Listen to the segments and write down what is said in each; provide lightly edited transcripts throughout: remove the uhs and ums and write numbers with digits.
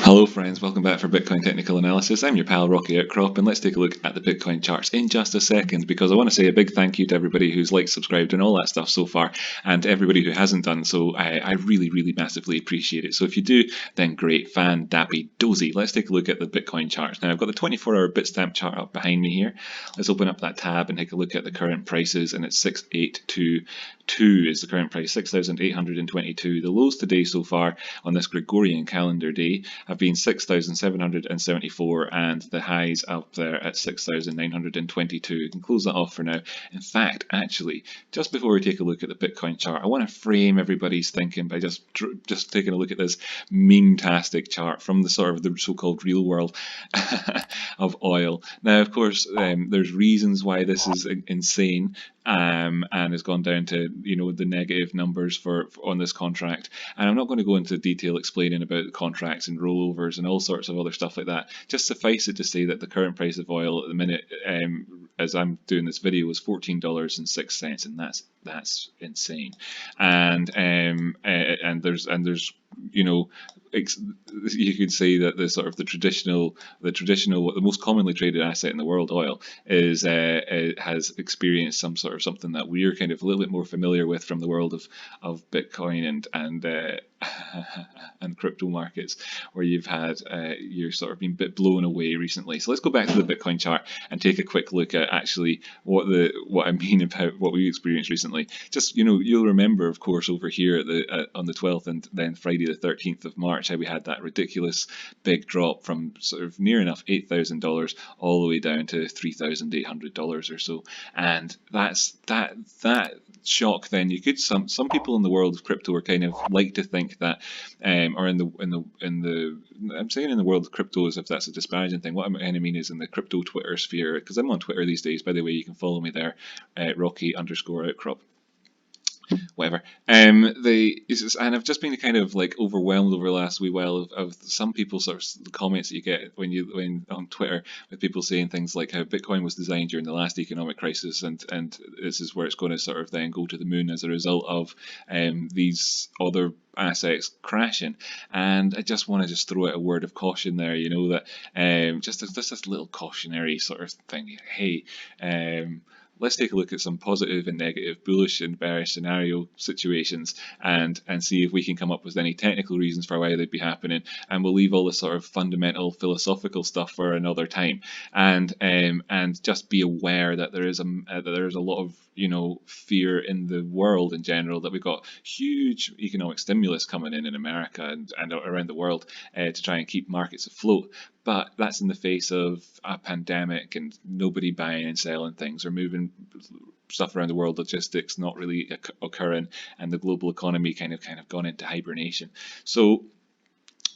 Hello friends, welcome back for Bitcoin Technical Analysis. I'm your pal Rocky Outcrop, and let's take a look at the Bitcoin charts in just a second, because I want to say a big thank you to everybody who's liked, subscribed and all that stuff so far, and to everybody who hasn't done so. I really massively appreciate it. So if you do, then great, fan dappy dozy. Let's take a look at the Bitcoin charts. Now I've got the 24-hour Bitstamp chart up behind me here. Let's open up that tab and take a look at the current prices, and it's 6822 is the current price, 6,822. The lows today so far on this Gregorian calendar day have been 6,774, and the highs up there at 6,922. You can close that off for now. In fact, actually, just before we take a look at the Bitcoin chart, I want to frame everybody's thinking by just taking a look at this meme-tastic chart from the sort of the so-called real world of oil. Now, of course, there's reasons why this is insane. And has gone down to, you know, the negative numbers on this contract. And I'm not going to go into detail explaining about the contracts and rollovers and all sorts of other stuff like that. Just suffice it to say that the current price of oil at the minute, as I'm doing this video, is $14.06, and that's insane. And there's you know, you could say that the most commonly traded asset in the world, oil, has experienced some sort of something that we're kind of a little bit more familiar with from the world of Bitcoin and crypto markets, where you're sort of been a bit blown away recently. So let's go back to the Bitcoin chart and take a quick look at actually what I mean about what we experienced recently. Just, you know, you'll remember, of course, over here on the 12th and then Friday the 13th of March, how we had that ridiculous big drop from sort of near enough $8,000 all the way down to $3,800 or so. And that shock, then you could some people in the world of crypto are kind of like to think that or in the I'm saying in the world of crypto as if that's a disparaging thing. What I mean is in the crypto Twitter sphere, because I'm on Twitter these days, by the way. You can follow me there, Rocky_Outcrop. Whatever. And I've just been kind of like overwhelmed over the last wee while of some people sort of the comments that you get when on Twitter, with people saying things like how Bitcoin was designed during the last economic crisis, and this is where it's going to sort of then go to the moon as a result of these other assets crashing. And I just want to throw out a word of caution there, you know, that just this little cautionary sort of thing. Hey, let's take a look at some positive and negative, bullish and bearish scenario situations, and see if we can come up with any technical reasons for why they'd be happening. And we'll leave all the sort of fundamental philosophical stuff for another time. And just be aware that there is a lot of, you know, fear in the world in general, that we've got huge economic stimulus coming in America and around the world to try and keep markets afloat. But that's in the face of a pandemic and nobody buying and selling things or moving stuff around the world, logistics not really occurring, and the global economy kind of gone into hibernation. So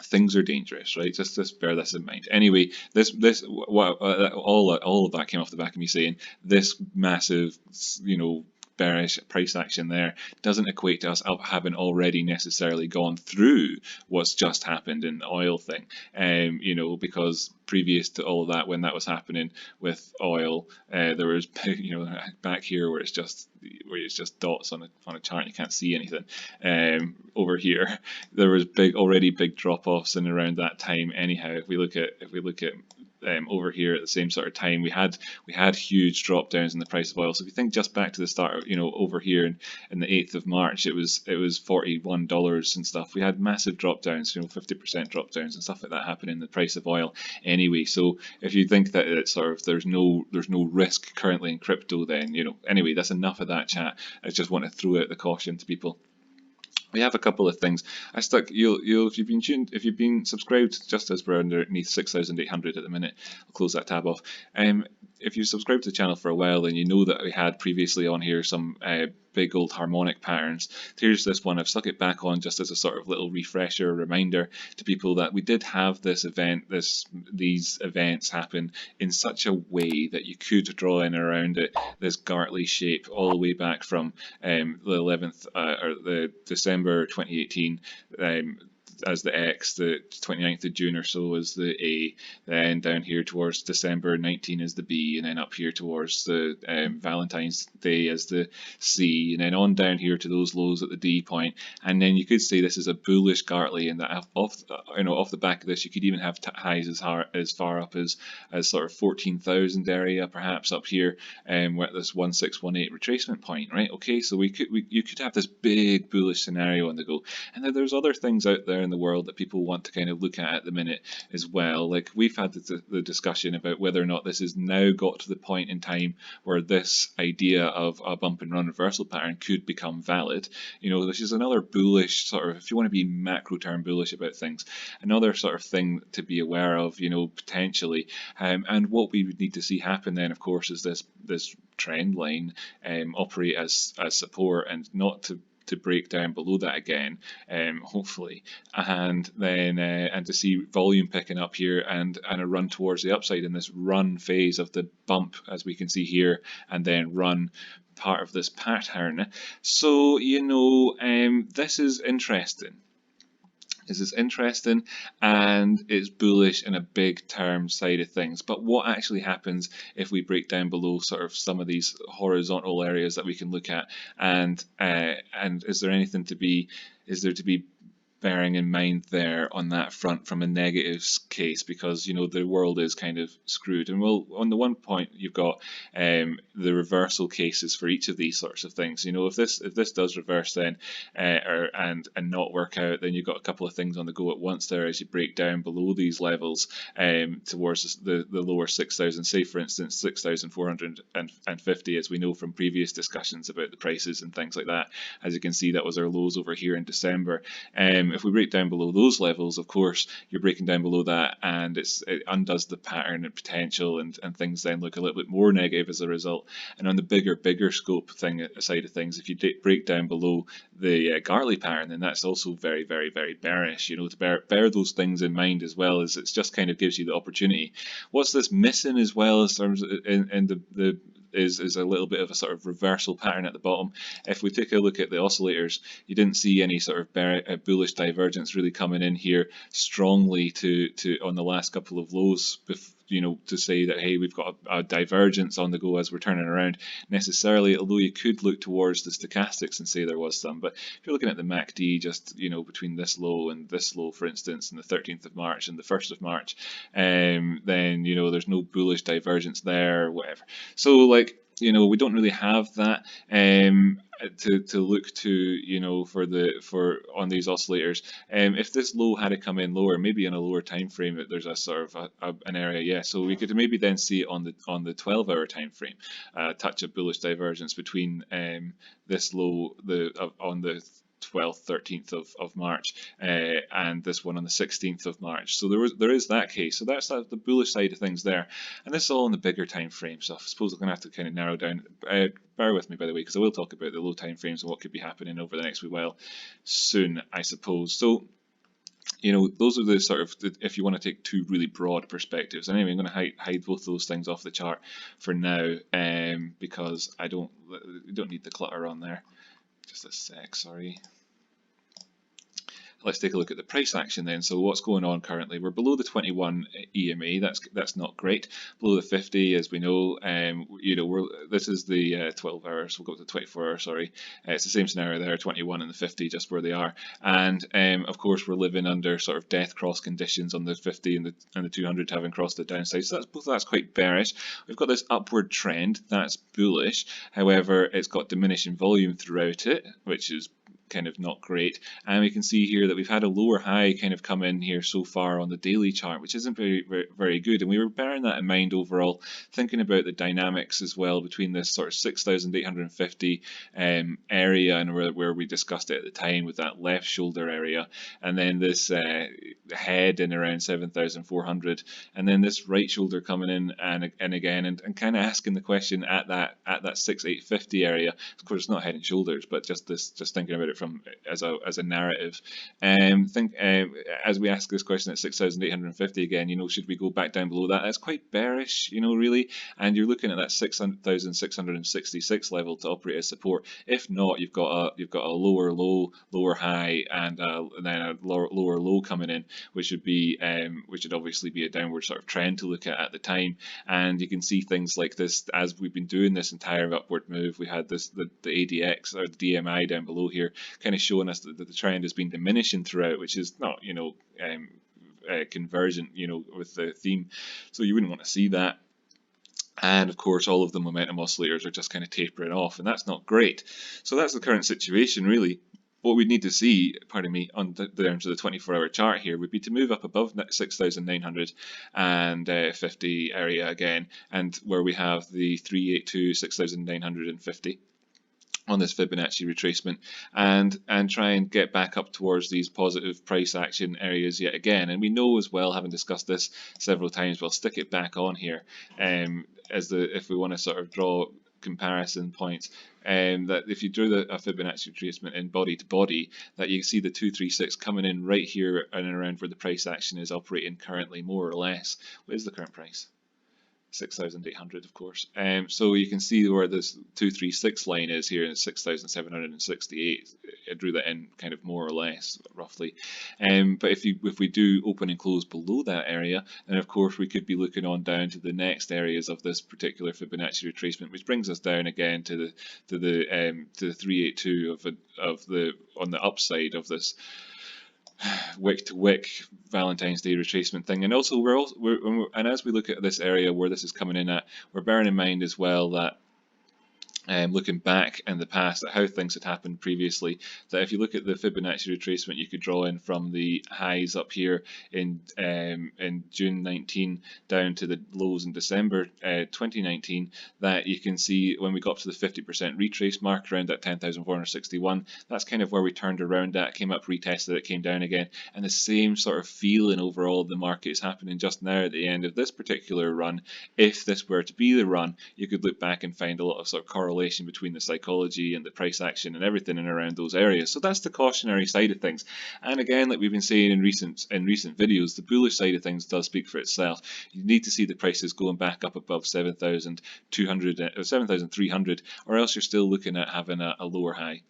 things are dangerous, right? Just bear this in mind. Anyway, all of that came off the back of me saying this massive, you know, bearish price action there doesn't equate to us having already necessarily gone through what's just happened in the oil thing. You know, because previous to all of that, when that was happening with oil, there was, you know, back here where it's just dots on a chart and you can't see anything. Over here, there was already big drop-offs in around that time. Anyhow, if we look at over here at the same sort of time, we had huge drop downs in the price of oil. So if you think just back to the start, you know, over here in the 8th of March, it was $41 and stuff. We had massive drop downs, you know, 50% drop downs and stuff like that happening in the price of oil anyway. So if you think that it's sort of there's no risk currently in crypto, then, you know, anyway, that's enough of that chat. I just want to throw out the caution to people. We have a couple of things. If you've been subscribed, just as we're underneath 6,800 at the minute, I'll close that tab off. If you've subscribed to the channel for a while, then you know that we had previously on here some big old harmonic patterns. Here's this one. I've stuck it back on just as a sort of little refresher reminder to people that we did have these events happen in such a way that you could draw in around it this Gartley shape all the way back from the 11th or the December 2018 as the X, the 29th of June or so as the A, then down here towards December 19 as the B, and then up here towards the Valentine's Day as the C, and then on down here to those lows at the D point. And then you could say this is a bullish Gartley, and that off the back of this, you could even have highs as far up as sort of 14,000 area, perhaps up here, where this 1618 retracement point, right? Okay, so you could have this big bullish scenario on the go, and then there's other things out there in the world that people want to kind of look at the minute as well. Like we've had the discussion about whether or not this has now got to the point in time where this idea of a bump and run reversal pattern could become valid. This is another bullish sort of, if you want to be macro term bullish about things, another sort of thing to be aware of, potentially. And what we would need to see happen then, of course, is this trend line operate as support and not to break down below that again, hopefully, and then and to see volume picking up here and a run towards the upside in this run phase of the bump, as we can see here, and then run part of this pattern. So this is interesting. This is interesting, and it's bullish in a big term side of things. But what actually happens if we break down below sort of some of these horizontal areas that we can look at, and is there anything to be bearing in mind there on that front from a negatives case, because the world is kind of screwed. And on the one point you've got the reversal cases for each of these sorts of things. If this does reverse then and not work out, then you've got a couple of things on the go at once there as you break down below these levels towards the lower 6,000, say for instance 6,450, as we know from previous discussions about the prices and things like that. As you can see, that was our lows over here in December. If we break down below those levels, of course, you're breaking down below that, and it undoes the pattern and potential, and things then look a little bit more negative as a result. And on the bigger scope side of things, if you break down below the Gartley pattern, then that's also very, very, very bearish. To bear those things in mind, as well as it just kind of gives you the opportunity. What's this missing as well as terms in the is a little bit of a sort of reversal pattern at the bottom. If we take a look at the oscillators, you didn't see any sort of bullish divergence really coming in here strongly to on the last couple of lows, to say that, hey, we've got a divergence on the go as we're turning around necessarily, although you could look towards the stochastics and say there was some. But if you're looking at the MACD, just between this low and this low, for instance, on the 13th of March and the 1st of March, then there's no bullish divergence there or whatever. So we don't really have that to look to for on these oscillators. If this low had to come in lower, maybe in a lower time frame, there's a sort of an area, yeah. So we could maybe then see it on the 12-hour time frame, touch of bullish divergence between this low on the 12th, 13th of March, and this one on the 16th of March. So there is that case. So that's the bullish side of things there, and this is all in the bigger time frame. So I suppose I'm going to have to kind of narrow down. Bear with me, by the way, because I will talk about the low time frames and what could be happening over the next wee while soon, I suppose. So those are the sort of, if you want to take two really broad perspectives. Anyway, I'm going to hide both those things off the chart for now, because I don't need the clutter on there. Just a sec, sorry. Let's take a look at the price action then. So what's going on currently? We're below the 21 EMA. That's not great. Below the 50, as we know. This is the 12 hours. We'll go to 24 hours. Sorry, it's the same scenario there. 21 and the 50, just where they are. And of course, we're living under sort of death cross conditions on the 50 and the 200 having crossed the downside. So that's quite bearish. We've got this upward trend. That's bullish. However, it's got diminishing volume throughout it, which is kind of not great. And we can see here that we've had a lower high kind of come in here so far on the daily chart, which isn't very, very, very good. And we were bearing that in mind overall, thinking about the dynamics as well between this sort of 6,850 area and where we discussed it at the time with that left shoulder area, and then this head in around 7,400, and then this right shoulder coming in and again and kind of asking the question at that 6,850 area. Of course, it's not head and shoulders, but just thinking about it it from as a narrative. Think as we ask this question at 6,850 again, you know, should we go back down below that? That's quite bearish, you know, really. And you're looking at that 6,666 level to operate as support. If not, you've got a lower low, lower high, and then a lower low coming in, which would obviously be a downward sort of trend to look at the time. And you can see things like this as we've been doing this entire upward move. We had this the ADX or the DMI down below here, kind of showing us that the trend has been diminishing throughout, which is not, you know, convergent, you know, with the theme. So you wouldn't want to see that. And of course, all of the momentum oscillators are just kind of tapering off, and that's not great. So that's the current situation, really. What we'd need to see, pardon me, on down to the 24-hour chart here would be to move up above 6,950 area again, and where we have the 382, 6,950 on this Fibonacci retracement, and try and get back up towards these positive price action areas yet again. And we know as well, having discussed this several times, we'll stick it back on here if we want to sort of draw comparison points, that if you drew a Fibonacci retracement in body to body, that you see the 236 coming in right here and around where the price action is operating currently, more or less. What is the current price? 6,800, of course. So you can see where this 236 line is here in 6,768. I drew that in kind of more or less, roughly. But if we do open and close below that area, then of course we could be looking on down to the next areas of this particular Fibonacci retracement, which brings us down again to the 382 on the upside of this wick to wick Valentine's Day retracement thing. And also and as we look at this area where this is coming in at, we're bearing in mind as well that looking back in the past at how things had happened previously, that if you look at the Fibonacci retracement you could draw in from the highs up here in June 19 down to the lows in December 2019, that you can see when we got up to the 50% retrace mark around that 10,461, that's kind of where we turned around at, came up, retested it, came down again, and the same sort of feeling overall the market is happening just now at the end of this particular run. If this were to be the run, you could look back and find a lot of sort of correlation between the psychology and the price action and everything in around those areas. So that's the cautionary side of things. And again, like we've been saying in recent videos, the bullish side of things does speak for itself. You need to see the prices going back up above 7,200 or 7,300, or else you're still looking at having a lower high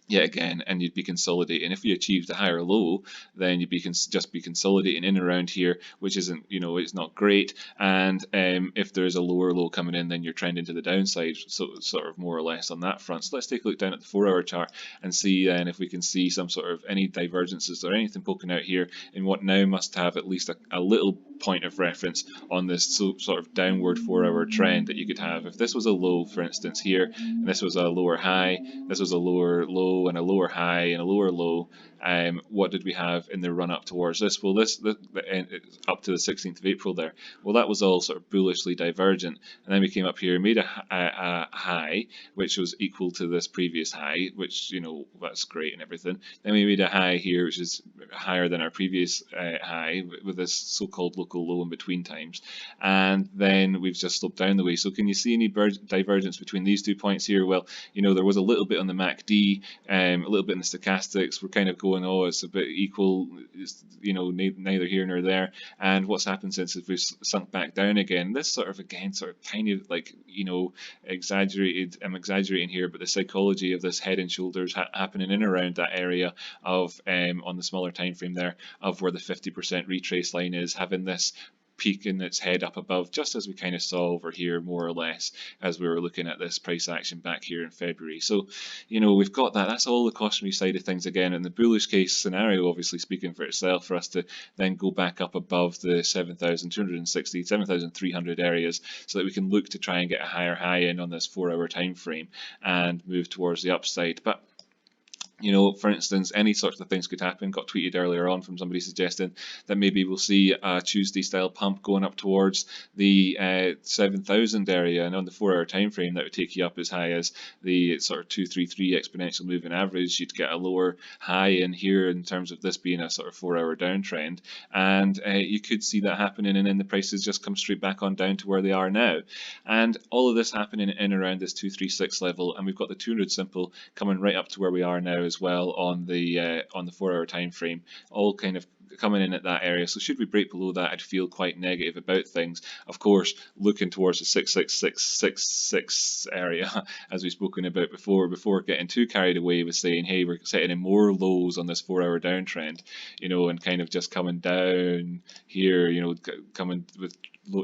yet again, and you'd be consolidating. If you achieved a higher low, then you'd just be consolidating in and around here, which isn't, you know, it's not great. And if there's a lower low coming in, then you're trending to the downside, so sort of more or less on that front. So let's take a look down at the 4-hour chart and see then if we can see some sort of any divergences or anything poking out here in what now must have at least a little point of reference on this sort of downward 4-hour trend that you could have. If this was a low, for instance, here, and this was a lower high, this was a lower low and a lower high and a lower low, what did we have in the run up towards this? Well, this up to the 16th of April there, well, that was all sort of bullishly divergent, and then we came up here and made a high which was equal to this previous high, which, you know, that's great and everything. Then we made a high here which is higher than our previous high with this so-called local low in between times, and then we've just sloped down the way. So can you see any divergence between these 2 points here? Well, you know, there was a little bit on the MACD, a little bit in the stochastics. We're kind of going, oh, it's a bit equal, it's, you know, neither here nor there. And what's happened since is we've sunk back down again. This sort of, again, sort of kind of like, you know, exaggerated, I'm exaggerating here, but the psychology of this head and shoulders happening in around that area of, on the smaller time frame there, of where the 50% retrace line is, having this peeking its head up above, just as we kind of saw over here, more or less, as we were looking at this price action back here in February. So, you know, we've got that. That's all the cautionary side of things again. In the bullish case scenario, obviously speaking for itself, for us to then go back up above the 7,260, 7,300 areas, so that we can look to try and get a higher high in on this 4-hour time frame and move towards the upside. But You know, for instance, any sorts of things could happen. Got tweeted earlier on from somebody suggesting that maybe we'll see a Tuesday style pump going up towards the 7,000 area, and on the 4-hour time frame that would take you up as high as the sort of 233 exponential moving average. You'd get a lower high in here in terms of this being a sort of 4-hour downtrend, and you could see that happening, and then the prices just come straight back on down to where they are now. And all of this happening in around this 236 level, and we've got the 200 simple coming right up to where we are now as well on the 4-hour time frame, all kind of coming in at that area. So should we break below that, I'd feel quite negative about things. Of course, looking towards the 66666 area, as we've spoken about before getting too carried away with saying, hey, we're setting in more lows on this 4-hour downtrend, you know, and kind of just coming down here, you know, coming with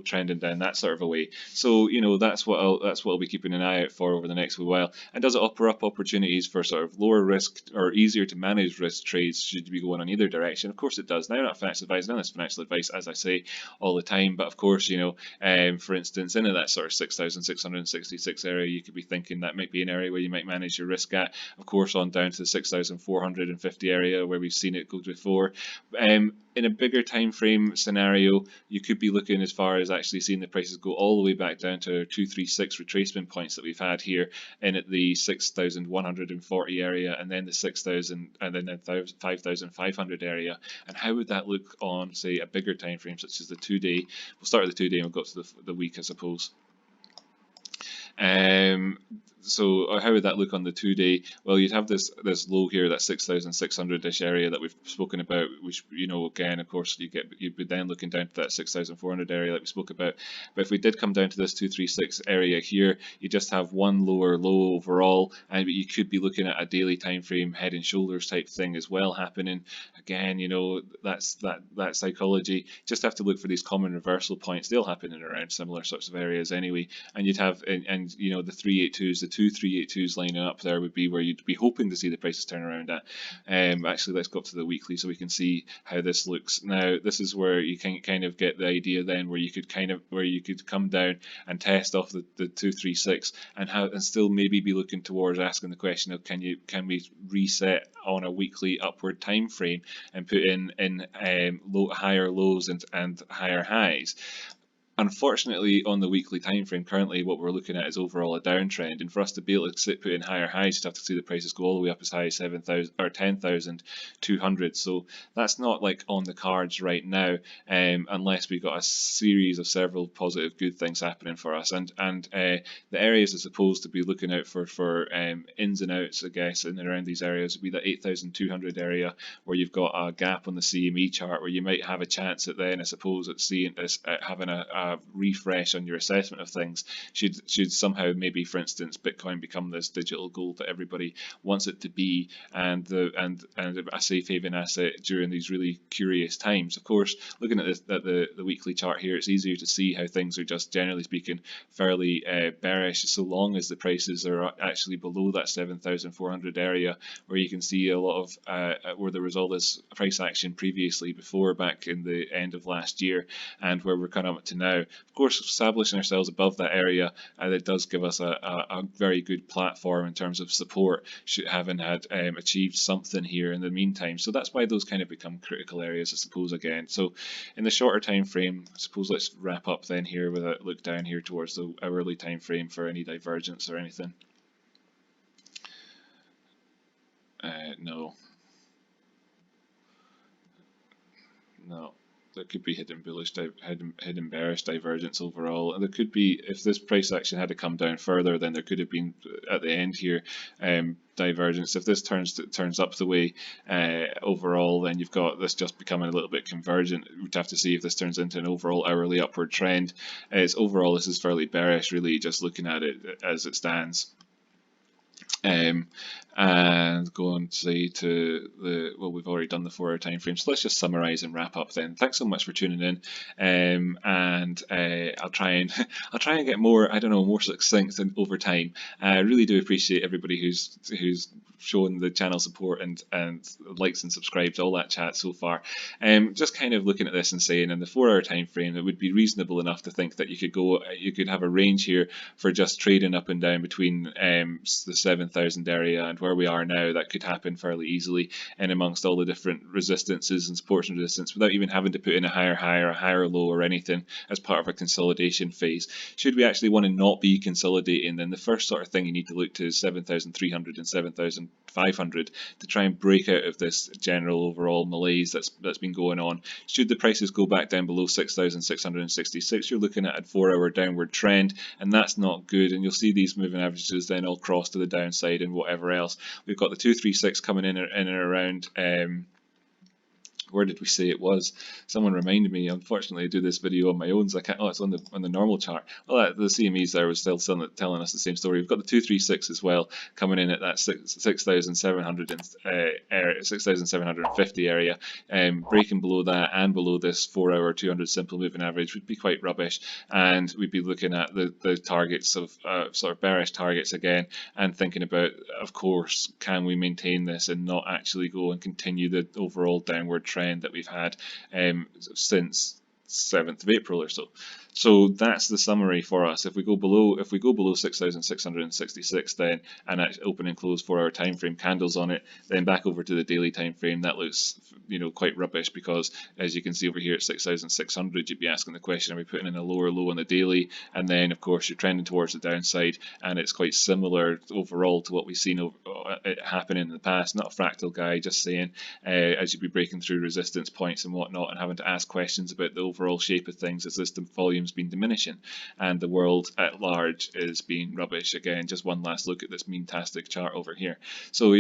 trending down that sort of a way. So, you know, that's what I'll be keeping an eye out for over the next wee while. And does it offer up opportunities for sort of lower risk or easier to manage risk trades should you be going on either direction? Of course it does. Now, I'm not a financial advisor, none of this financial advice, as I say all the time, but of course, you know, for instance, into that sort of 6,666 area, you could be thinking that might be an area where you might manage your risk at. Of course, on down to the 6,450 area where we've seen it go before. In a bigger time frame scenario, you could be looking as far as actually seeing the prices go all the way back down to 236 retracement points that we've had here in at the 6,140 area, and then the 6,000, and then the 5,500 area. And how would that look on, say, a bigger time frame such as the 2-day? We'll start with the 2-day and we'll go to the week, I suppose. So how would that look on the 2-day? Well, you'd have this low here, that 6,600-ish area that we've spoken about, which, you know, again, of course, you'd be then looking down to that 6,400 area that we spoke about. But if we did come down to this 236 area here, you just have one lower low overall, and you could be looking at a daily time frame head and shoulders type thing as well happening. Again, you know, that's that psychology. Just have to look for these common reversal points. They'll happen in around similar sorts of areas anyway, and you'd have and you know, the 382s, the 2 382s lining up there would be where you'd be hoping to see the prices turn around at. Actually, let's go up to the weekly so we can see how this looks. Now, this is where you can kind of get the idea then where you could come down and test off the 236 and still maybe be looking towards asking the question of can we reset on a weekly upward time frame and put in higher lows and higher highs. Unfortunately, on the weekly time frame, currently what we're looking at is overall a downtrend, and for us to be able to put in higher highs, you'd have to see the prices go all the way up as high as 7,000 or 10,200. So that's not like on the cards right now, unless we've got a series of several positive good things happening for us. And the areas are supposed to be looking out for ins and outs, I guess, in and around these areas would be the 8,200 area, where you've got a gap on the CME chart, where you might have a chance at then, I suppose, at seeing this having a refresh on your assessment of things should somehow, maybe for instance, Bitcoin become this digital gold that everybody wants it to be, and a safe haven asset during these really curious times. Of course, looking at the weekly chart here, it's easier to see how things are just generally speaking fairly bearish, so long as the prices are actually below that 7,400 area, where you can see a lot of where there was all this price action previously before, back in the end of last year, and where we're kind of up to now. Of course, establishing ourselves above that area, it does give us a very good platform in terms of support, having had achieved something here in the meantime. So that's why those kind of become critical areas, I suppose, again. So in the shorter time frame, I suppose let's wrap up then here with a look down here towards the hourly time frame for any divergence or anything. No. There could be hidden bullish, hidden bearish divergence overall, and there could be, if this price action had to come down further, then there could have been at the end here divergence. If this turns up the way overall, then you've got this just becoming a little bit convergent. We'd have to see if this turns into an overall hourly upward trend. Overall, this is fairly bearish, really, just looking at it as it stands. And go on to say to we've already done the 4-hour time frame, so let's just summarize and wrap up then. Thanks so much for tuning in, and I'll try and get more succinct over time. I really do appreciate everybody who's shown the channel support and likes and subscribes, all that chat so far. Just kind of looking at this and saying, in the 4-hour time frame, it would be reasonable enough to think that you could have a range here for just trading up and down between the 7,000 area, and where we are now, that could happen fairly easily in amongst all the different resistances and supports and resistance without even having to put in a higher high or a higher low or anything as part of a consolidation phase. Should we actually want to not be consolidating, then the first sort of thing you need to look to is 7,300 and 7,500 to try and break out of this general overall malaise that's been going on. Should the prices go back down below 6,666, you're looking at a 4-hour downward trend, and that's not good, and you'll see these moving averages then all cross to the downside and whatever else. We've got the 236 coming in and around where did we say it was? Someone reminded me. Unfortunately, I do this video on my own, so I can't. Oh, it's on the normal chart. Well, the CMEs there was still telling us the same story. We've got the 236 as well coming in at that 6,750 area, breaking below that and below this 4-hour 200 simple moving average would be quite rubbish, and we'd be looking at the targets of sort of bearish targets again, and thinking about, of course, can we maintain this and not actually go and continue the overall downward trend that we've had since 7th of April or so. So that's the summary for us. If we go below 6,666 then, and actually open and close 4-hour time frame candles on it, then back over to the daily time frame, that looks quite rubbish, because as you can see over here at 6,600, you'd be asking the question, are we putting in a lower low on the daily? And then of course you're trending towards the downside, and it's quite similar overall to what we've seen happen in the past. Not a fractal guy, just saying, as you'd be breaking through resistance points and whatnot and having to ask questions about the overall shape of things as this volume's been diminishing and the world at large is being rubbish. Again, just one last look at this mean-tastic chart over here. So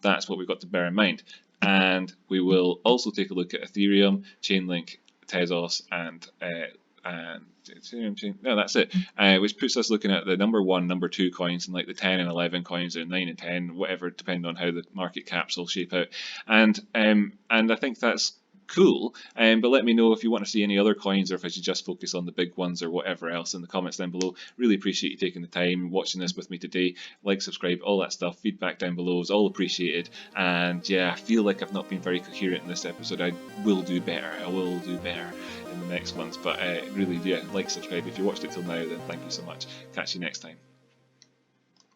that's what we've got to bear in mind. And we will also take a look at Ethereum, Chainlink, Tezos, and no, that's it. Which puts us looking at the number 1, number 2 coins, and like the 10 and 11 coins, or 9 and 10, whatever, depending on how the market caps will shape out. And I think that's cool, but let me know if you want to see any other coins, or if I should just focus on the big ones or whatever else in the comments down below. Really appreciate you taking the time watching this with me today. Like, subscribe, all that stuff. Feedback down below is all appreciated. And yeah, I feel like I've not been very coherent in this episode. I will do better in the next ones, but really, yeah, like, subscribe. If you watched it till now, then thank you so much. Catch you next time.